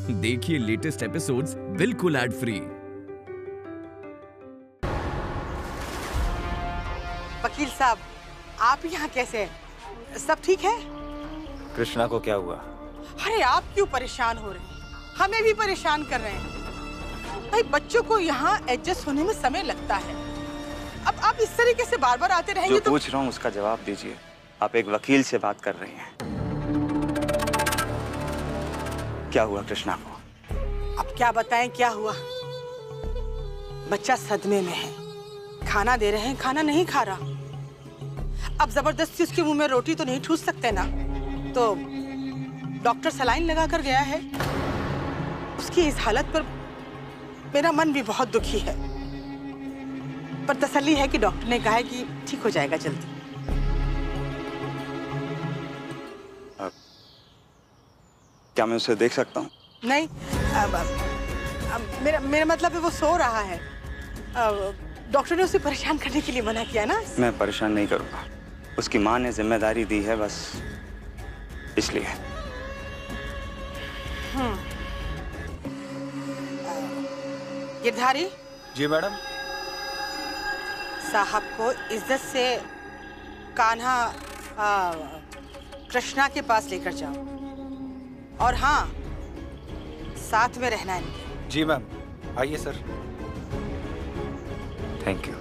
देखिए latest episodes बिल्कुल ad free. वकील साहब, आप यहाँ कैसे हैं? सब ठीक है? कृष्णा को क्या हुआ? अरे आप क्यों परेशान हो रहे हैं? हमें भी परेशान कर रहे हैं। भाई बच्चों को यहाँ एडजस्ट होने में समय लगता है। अब आप इस तरीके से बार बार आते रहेंगे जो तो पूछ रहा हूँ उसका जवाब दीजिए। आप एक वकील से बात कर रही हैं। क्या हुआ कृष्णा को? अब क्या बताएं क्या हुआ। बच्चा सदमे में है। खाना दे रहे हैं, खाना नहीं खा रहा। अब जबरदस्ती उसके मुंह में रोटी तो नहीं ठूस सकते ना, तो डॉक्टर सलाइन लगा कर गया है। उसकी इस हालत पर मेरा मन भी बहुत दुखी है, पर तसल्ली है कि डॉक्टर ने कहा है कि ठीक हो जाएगा जल्दी। क्या मैं उसे देख सकता हूँ? नहीं, मेरा मतलब है वो सो रहा है। डॉक्टर ने उसे परेशान करने के लिए मना किया ना। मैं परेशान नहीं करूँगा। उसकी माँ ने जिम्मेदारी दी है, बस इसलिए। गिरधारी जी मैडम। साहब को इज्जत से कान्हा कृष्णा के पास लेकर जाओ, और हाँ, साथ में रहना है इनके। जी मैम, आइए सर। Thank you.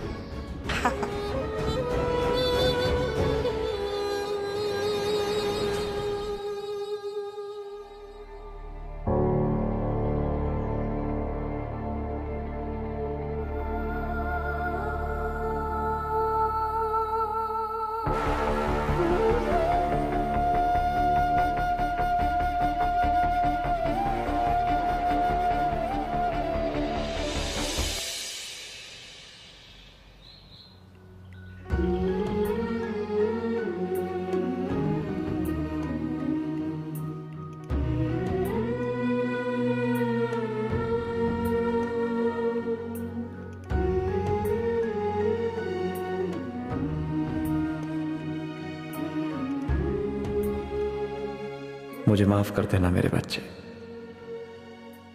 मुझे माफ कर देना मेरे बच्चे।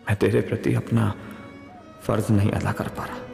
मैं तेरे प्रति अपना फर्ज नहीं अदा कर पा रहा।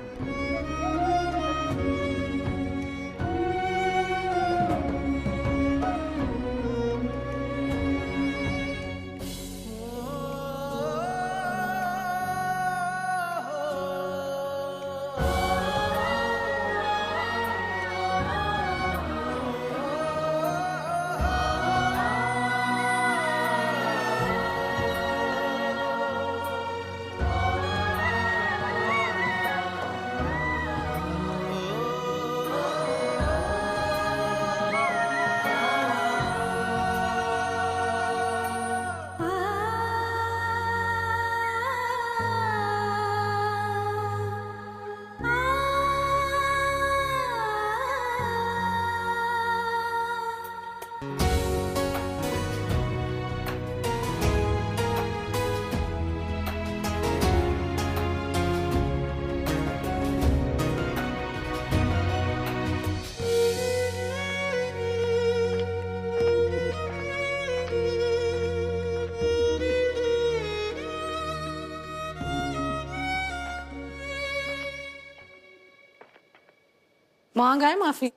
मांग आए माफी।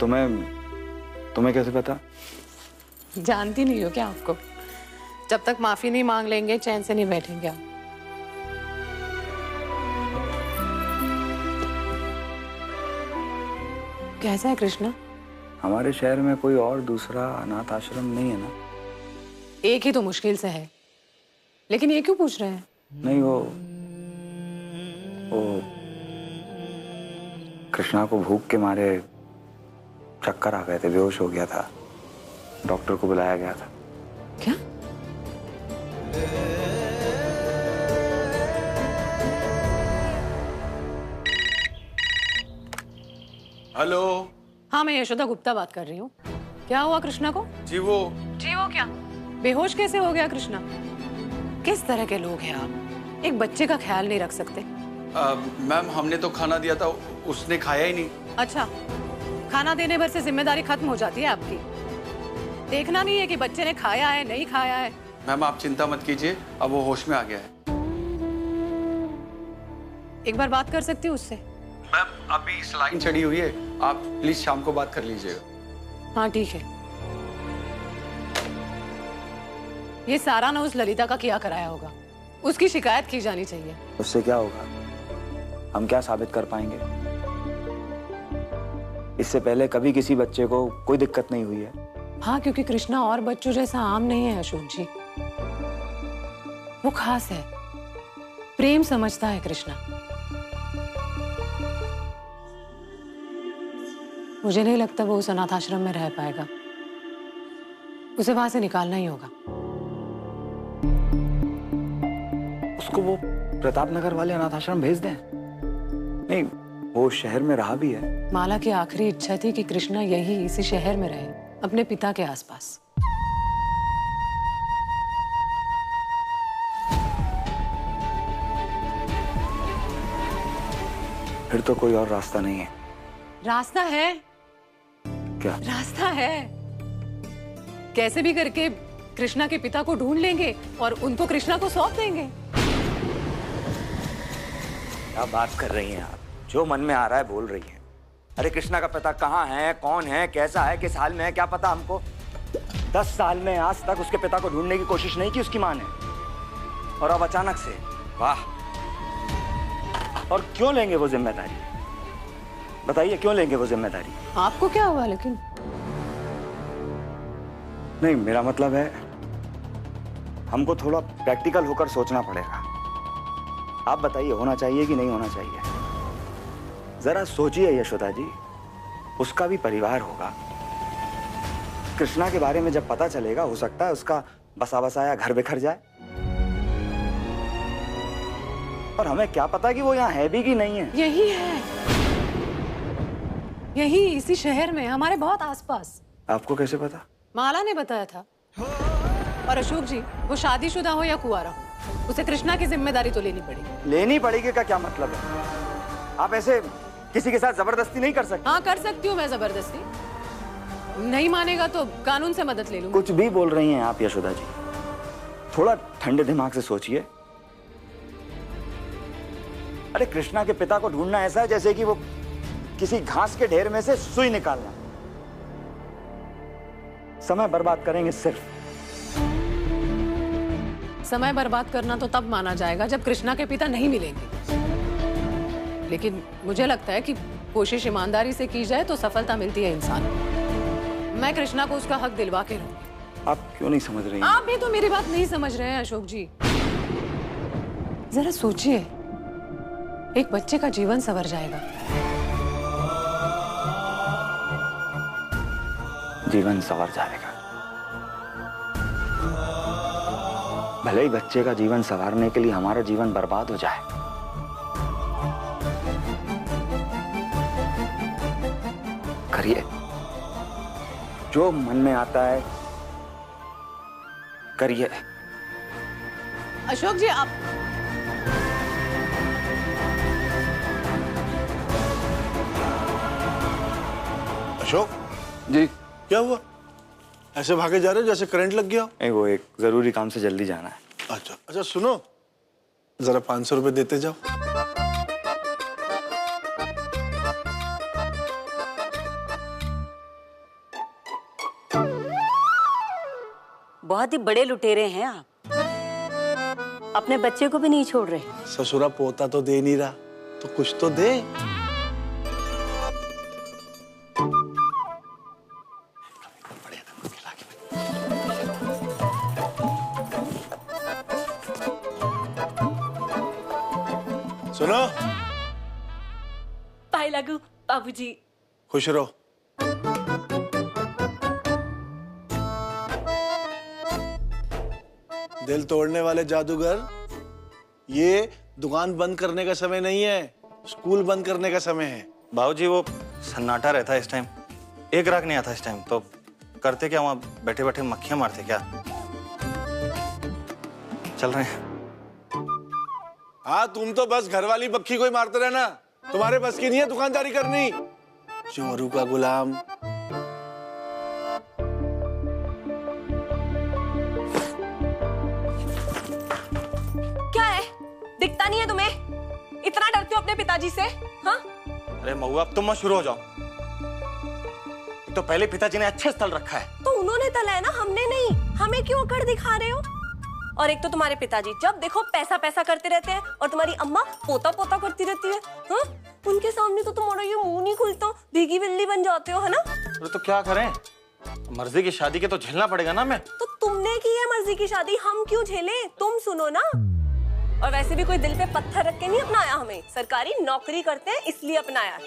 तुम्हें कैसे पता? जानती नहीं हो क्या आपको? जब तक माफी नहीं मांग लेंगे चैन से नहीं बैठेंगे आप। कैसा है कृष्णा? हमारे शहर में कोई और दूसरा अनाथ आश्रम नहीं है ना? एक ही तो मुश्किल से है, लेकिन ये क्यों पूछ रहे हैं? नहीं, वो कृष्णा को भूख के मारे चक्कर आ गए थे, बेहोश हो गया था। डॉक्टर को बुलाया गया था। क्या? हेलो। हाँ, मैं यशोदा गुप्ता बात कर रही हूँ। क्या हुआ कृष्णा को? जी वो क्या? बेहोश कैसे हो गया कृष्णा? किस तरह के लोग हैं आप? एक बच्चे का ख्याल नहीं रख सकते। मैम, हमने तो खाना दिया था, उसने खाया ही नहीं। अच्छा, खाना देने भर से जिम्मेदारी खत्म हो जाती है आपकी। देखना नहीं है कि बच्चे ने खाया है नहीं खाया है। मैम आप चिंता मत कीजिए, अब वो होश में आ गया है। एक बार बात कर सकती हूँ उससे? मैम अभी सलाइन चढ़ी हुई है, आप प्लीज शाम को बात कर लीजिएगा। हाँ ठीक है। ये सारा ना उस ललिता का किया कराया होगा, उसकी शिकायत की जानी चाहिए। उससे क्या होगा? हम क्या साबित कर पाएंगे? इससे पहले कभी किसी बच्चे को कोई दिक्कत नहीं हुई है। हाँ, क्योंकि कृष्णा और बच्चों जैसा आम नहीं है अशोक जी, वो खास है, प्रेम समझता है कृष्णा। मुझे नहीं लगता वो उस अनाथ आश्रम में रह पाएगा, उसे वहां से निकालना ही होगा। उसको वो प्रताप नगर वाले अनाथ आश्रम भेज दें? नहीं, वो शहर में रहा भी है। माला की आखिरी इच्छा थी कि कृष्णा यही इसी शहर में रहे, अपने पिता के आसपास। फिर तो कोई और रास्ता नहीं है। रास्ता है। क्या रास्ता है? कैसे भी करके कृष्णा के पिता को ढूंढ लेंगे और उनको कृष्णा को सौंप देंगे। क्या बात कर रही हैं आप? जो मन में आ रहा है बोल रही हैं। अरे कृष्णा का पिता कहाँ है, कौन है, कैसा है, किस हाल में है, क्या पता हमको? 10 साल में आज तक उसके पिता को ढूंढने की कोशिश नहीं की उसकी माँ ने, और अब अचानक से, वाह! और क्यों लेंगे वो जिम्मेदारी? बताइए क्यों लेंगे वो जिम्मेदारी? आपको क्या हुआ लेकिन? नहीं, मेरा मतलब है हमको थोड़ा प्रैक्टिकल होकर सोचना पड़ेगा। आप बताइए, होना चाहिए कि नहीं होना चाहिए? जरा सोचिए यशोदा जी, उसका भी परिवार होगा। कृष्णा के बारे में जब पता चलेगा, हो सकता है उसका बसा बसाया घर बिखर जाए, और हमें क्या पता कि वो यहाँ है भी कि नहीं है। यही है, यही इसी शहर में, हमारे बहुत आसपास। आपको कैसे पता? माला ने बताया था। और अशोक जी, वो शादीशुदा हो या कुंवारा हो, उसे कृष्णा की जिम्मेदारी तो लेनी पड़ेगी। लेनी पड़ेगी का क्या मतलब है? आप ऐसे किसी के साथ जबरदस्ती नहीं कर सकते। हाँ, कर सकती हूँ मैं जबरदस्ती। नहीं मानेगा तो कानून से मदद ले लूंगी। कुछ भी बोल रही हैं आप यशोदा जी, थोड़ा ठंडे दिमाग से सोचिए। अरे कृष्णा के पिता को ढूंढना ऐसा है जैसे कि वो किसी घास के ढेर में से सुई निकालना। समय बर्बाद करेंगे सिर्फ। समय बर्बाद करना तो तब माना जाएगा जब कृष्णा के पिता नहीं मिलेंगे, लेकिन मुझे लगता है कि कोशिश ईमानदारी से की जाए तो सफलता मिलती है इंसान को। मैं कृष्णा को उसका हक दिलवा के रहूंगी। आप क्यों नहीं समझ रही हैं? आप भी तो मेरी बात नहीं समझ रहे हैं अशोक जी। जरा सोचिए, एक बच्चे का जीवन संवर जाएगा। जीवन संवर जाएगा? भले ही बच्चे का जीवन संवारने के लिए हमारा जीवन बर्बाद हो जाए। करिए, जो मन में आता है करिए। अशोक जी, आप अशोक जी। क्या हुआ? ऐसे भागे जा रहे हो जैसे करंट लग गया हो। नहीं, वो एक जरूरी काम से जल्दी जाना है। अच्छा अच्छा, सुनो, जरा 500 रुपए देते जाओ। बहुत ही बड़े लुटेरे हैं आप, अपने बच्चे को भी नहीं छोड़ रहे। ससुरा पोता तो दे नहीं रहा, तो कुछ तो दे। सुनो, पाए लागू बाबूजी। खुश रहो। दिल तोड़ने वाले जादूगर, ये दुकान बंद करने का समय नहीं है, स्कूल बंद करने का समय है। बाबूजी वो सन्नाटा रहता है इस टाइम, एक ग्राहक नहीं आता इस टाइम, तो करते क्या वहाँ बैठे बैठे मक्खियां मारते क्या? चल रहे हैं। हाँ, तुम तो बस घर वाली मक्खी को ही मारते रहना, तुम्हारे बस की नहीं है दुकानदारी करनी। चोरू का गुलाम। अपने पिताजी से? हाँ? अरे महुआ, अब तुम मत शुरू हो जाओ। तो पहले पिताजी ने अच्छे स्थल रखा है। तो उन्होंने तला है ना, हमने नहीं। हमें क्यों अकड़ दिखा रहे हो? और एक तो तुम्हारे पिताजी जब देखो पैसा पैसा करते रहते हैं, और तुम्हारी अम्मा पोता पोता करती रहती है। हाँ? उनके सामने तो तुम्हारा ये मुंह नहीं खुलता, भीगी बिल्ली बन जाते हो, है ना? अरे तो क्या करें, मर्जी की शादी के तो झेलना पड़ेगा ना। मैं तो तुमने की है मर्जी की शादी, हम क्यों झेले? तुम सुनो ना। और वैसे भी कोई दिल पे पत्थर रख के नहीं अपनाया हमें, सरकारी नौकरी करते हैं इसलिए अपनाया है।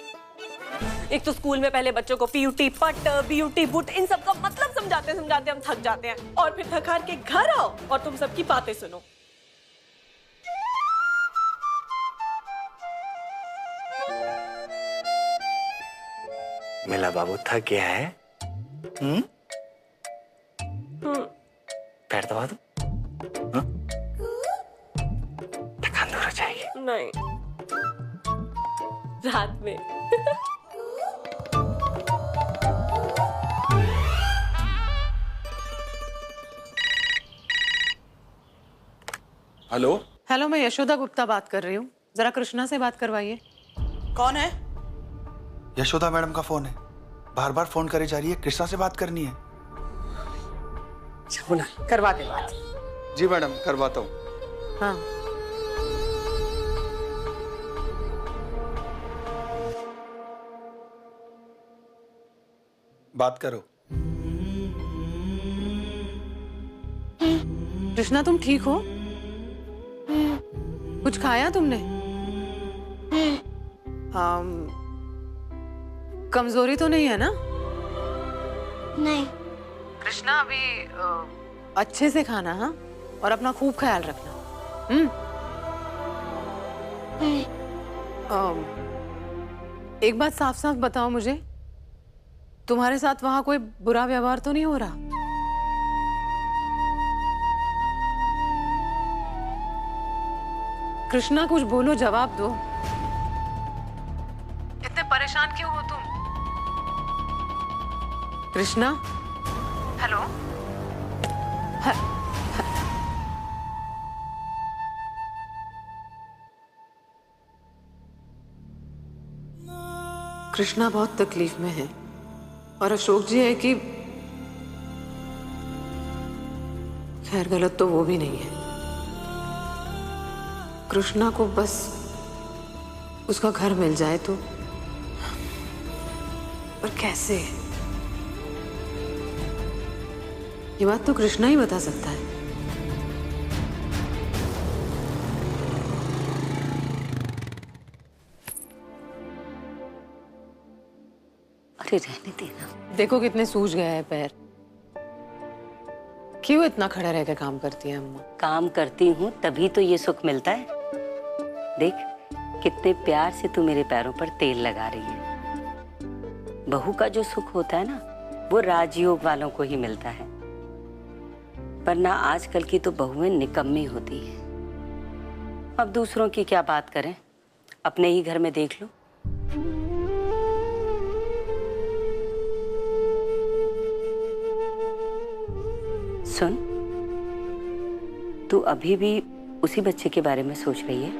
एक तो स्कूल में पहले बच्चों को पीयूटी पट, बीयूटी बुट, इन सब का मतलब समझाते समझाते हम थक जाते हैं, और फिर थक हार के घर आओ और तुम सबकी बातें सुनो। मिला बाबू थक गया है? पैर दबा दो, थकान दूर हो जाएगी। नहीं, रात में। हेलो हेलो, मैं यशोदा गुप्ता बात कर रही हूँ। जरा कृष्णा से बात करवाइए। कौन है? यशोदा मैडम का फोन है, बार बार फोन करी जा रही है, कृष्णा से बात करनी है। करवा दे बात। जी मैडम, करवाता हूँ। हाँ। बात करो। कृष्णा, तुम ठीक हो? कुछ खाया तुमने? कमजोरी तो नहीं है ना? नहीं। कृष्णा, अभी अच्छे से खाना, हाँ? और अपना खूब ख्याल रखना। एक बात साफ साफ बताओ मुझे, तुम्हारे साथ वहां कोई बुरा व्यवहार तो नहीं हो रहा? कृष्णा, कुछ बोलो, जवाब दो। इतने परेशान क्यों हो तुम? कृष्णा, हेलो? कृष्णा बहुत तकलीफ में है, और अशोक जी है कि खैर गलत तो वो भी नहीं है। कृष्णा को बस उसका घर मिल जाए तो, पर कैसे? ये बात तो कृष्णा ही बता सकता है। अरे रहने देना। देखो कितने सूज गया है पैर। क्यों इतना खड़ा रह के काम करती है अम्मा? काम करती हूँ तभी तो ये सुख मिलता है। देख कितने प्यार से तू मेरे पैरों पर तेल लगा रही है। बहू का जो सुख होता है ना, वो राजयोग वालों को ही मिलता है, वरना आजकल की तो बहुएं निकम्मी होती हैं। अब दूसरों की क्या बात करें, अपने ही घर में देख लो। सुन, तू अभी भी उसी बच्चे के बारे में सोच रही है?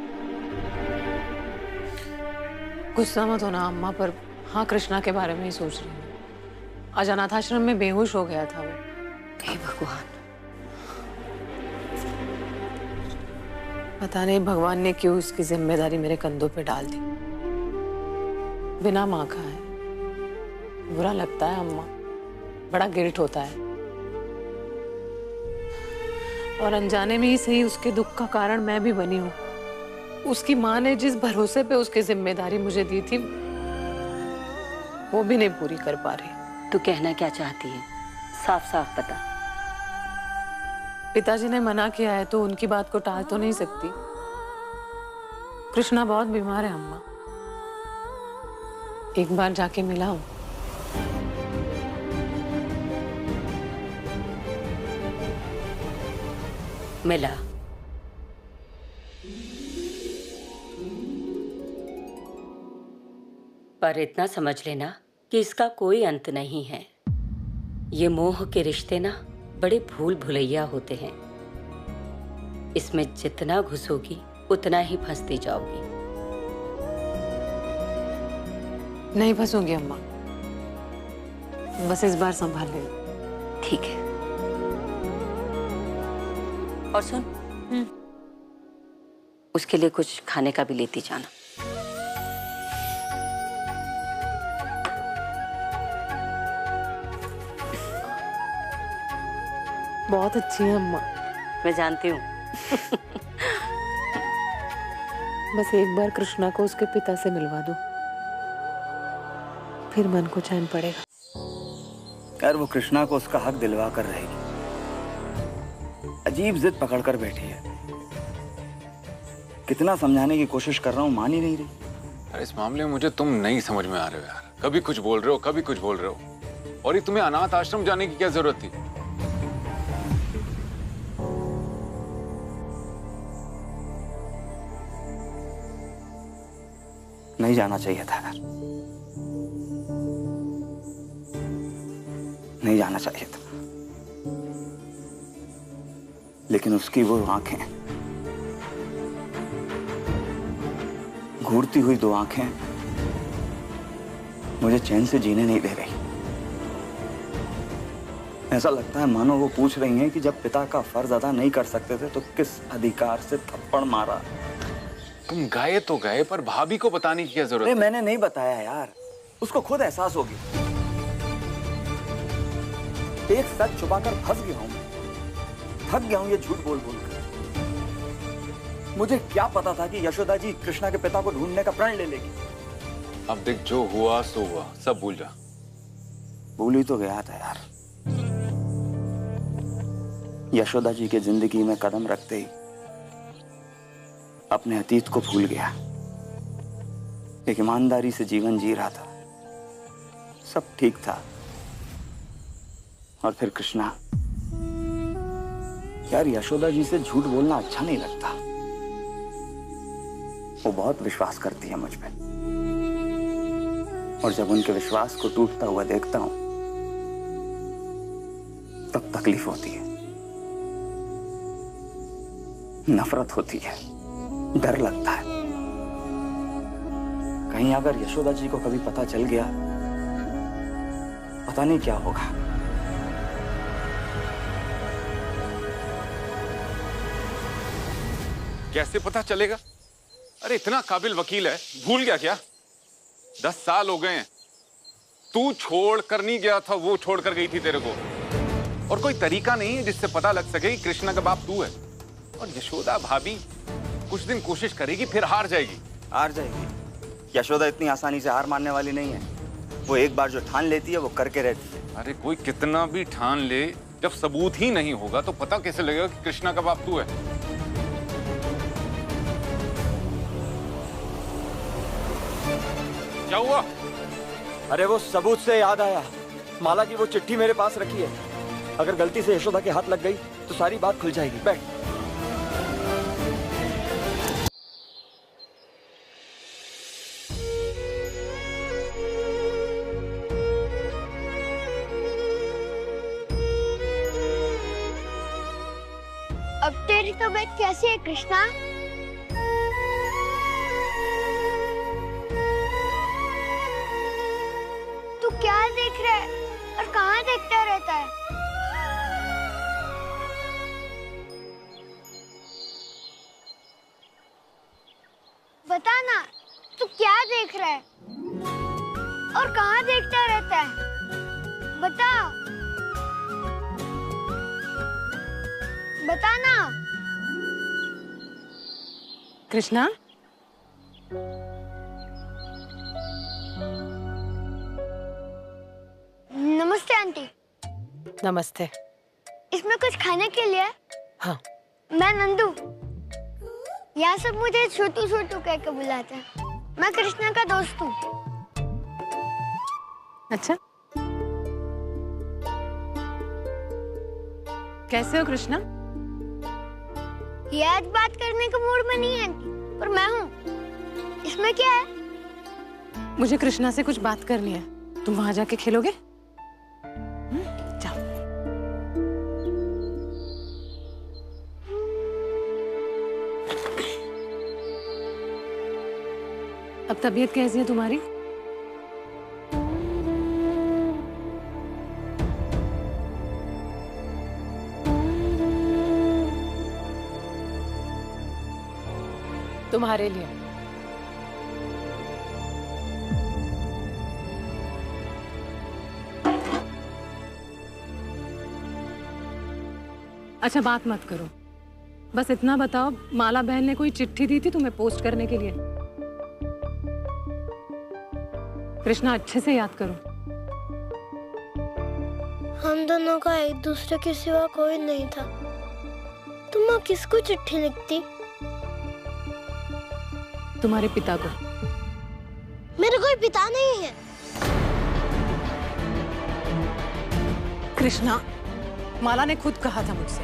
गुस्सा मत होना अम्मा, पर हाँ, कृष्णा के बारे में ही सोच रही हूँ। आज अनाथाश्रम में बेहोश हो गया था वो। हे भगवान। पता नहीं भगवान ने क्यों इसकी जिम्मेदारी मेरे कंधों पे डाल दी। बिना माँ का है। बुरा लगता है अम्मा, बड़ा गिल्ट होता है। और अनजाने में ही सही उसके दुख का कारण मैं भी बनी हूँ। उसकी माँ ने जिस भरोसे पे उसकी जिम्मेदारी मुझे दी थी, वो भी नहीं पूरी कर पा रही। तू कहना क्या चाहती है, साफ साफ बता। पिताजी ने मना किया है तो उनकी बात को टाल तो नहीं सकती। कृष्णा बहुत बीमार है अम्मा, एक बार जाके मिला हूं। मिला? पर इतना समझ लेना कि इसका कोई अंत नहीं है। ये मोह के रिश्ते ना बड़े भूल भुलैया होते हैं। इसमें जितना घुसोगी उतना ही फंसती जाओगी। नहीं फंसूंगी अम्मा, बस इस बार संभाल ले। ठीक है। और सुन, उसके लिए कुछ खाने का भी लेती जाना। बहुत अच्छी है अम्मा। मैं जानती हूँ। बस एक बार कृष्णा को उसके पिता से मिलवा दो, फिर मन को चैन पड़ेगा। यार वो कृष्णा को उसका हक दिलवा कर रहेगी, अजीब जिद पकड़ कर बैठी है। कितना समझाने की कोशिश कर रहा हूँ, मान ही नहीं रही। अरे इस मामले में मुझे तुम नहीं समझ में आ रहे हो यार। कभी कुछ बोल रहे हो, कभी कुछ बोल रहे हो। और ये तुम्हें अनाथ आश्रम जाने की क्या जरूरत थी? नहीं जाना चाहिए था यार, नहीं जाना चाहिए था। लेकिन उसकी वो आंखें, घूरती हुई 2 आंखें मुझे चैन से जीने नहीं दे रही। ऐसा लगता है मानो वो पूछ रही हैं कि जब पिता का फर्ज अदा नहीं कर सकते थे तो किस अधिकार से थप्पड़ मारा। तुम गए तो गए, पर भाभी को बताने की क्या जरूरत है? मैंने नहीं बताया यार, उसको खुद एहसास होगी। एक सच छुपाकर फंस गया हूं, थक गया हूं ये झूठ बोल बोल कर। मुझे क्या पता था कि यशोदा जी कृष्णा के पिता को ढूंढने का प्रण ले लेगी। अब देख, जो हुआ सो हुआ, सब भूल जा। भूल ही तो गया था यार। यशोदा जी की जिंदगी में कदम रखते ही अपने अतीत को भूल गया। एक ईमानदारी से जीवन जी रहा था, सब ठीक था। और फिर कृष्णा, यार यशोदा जी से झूठ बोलना अच्छा नहीं लगता। वो बहुत विश्वास करती है मुझ पे, और जब उनके विश्वास को टूटता हुआ देखता हूं तब तकलीफ होती है, नफरत होती है, डर लगता है। कहीं अगर यशोदा जी को कभी पता चल गया, पता नहीं क्या होगा। कैसे पता चलेगा? अरे इतना काबिल वकील है, भूल गया क्या? 10 साल हो गए हैं। तू छोड़ कर नहीं गया था, वो छोड़ कर गई थी तेरे को। और कोई तरीका नहीं है जिससे पता लग सके कि कृष्णा का बाप तू है। और यशोदा भाभी कुछ दिन कोशिश करेगी, फिर हार जाएगी। हार जाएगी? यशोदा इतनी आसानी से हार मानने वाली नहीं है। वो एक बार जो ठान लेती है वो करके रहती है। अरे कोई कितना भी ठान ले, जब सबूत ही नहीं होगा तो पता कैसे लगेगा कि कृष्णा का बाप तू है? क्या हुआ? अरे वो सबूत से याद आया, माला की वो चिट्ठी मेरे पास रखी है। अगर गलती से यशोदा के हाथ लग गई तो सारी बात खुल जाएगी। बैठ। अब तेरी तबीयत कैसी है कृष्णा? तू क्या देख रहा है और कहाँ देखता रहता है? बता ना, तू क्या देख रहा है और कहाँ देखता रहता है? बता, बता ना। कृष्णा, नमस्ते आंटी। नमस्ते। इसमें कुछ खाने के लिए? हाँ। मैं नंदू। यहाँ सब मुझे छोटू छोटू कह के बुलाते हैं। मैं कृष्णा का दोस्त हूँ। अच्छा, कैसे हो कृष्णा? ये आज बात करने का मूड में नहीं है आंटी, पर मैं हूँ। इसमें क्या है? मुझे कृष्णा से कुछ बात करनी है। तुम वहां जाके खेलोगे? जाओ। अब तबीयत कैसी है तुम्हारी? तुम्हारे लिए। अच्छा बात मत करो, बस इतना बताओ, माला बहन ने कोई चिट्ठी दी थी तुम्हें पोस्ट करने के लिए? कृष्णा अच्छे से याद करो। हम दोनों का एक दूसरे के सिवा कोई नहीं था। तुम माँ किसको चिट्ठी लिखती? तुम्हारे पिता को। मेरा कोई पिता नहीं है। कृष्णा, माला ने खुद कहा था मुझसे,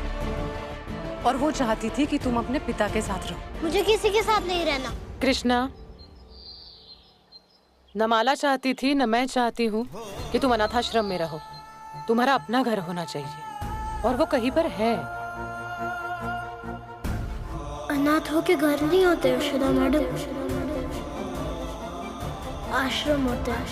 और वो चाहती थी कि तुम अपने पिता के साथ रहो। मुझे किसी के साथ नहीं रहना। कृष्णा, न माला चाहती थी न मैं चाहती हूँ कि तुम अनाथाश्रम में रहो। तुम्हारा अपना घर होना चाहिए, और वो कहीं पर है। अनाथ हो के घर नहीं होते यशोदा मैडम, आश्रम होते हैं।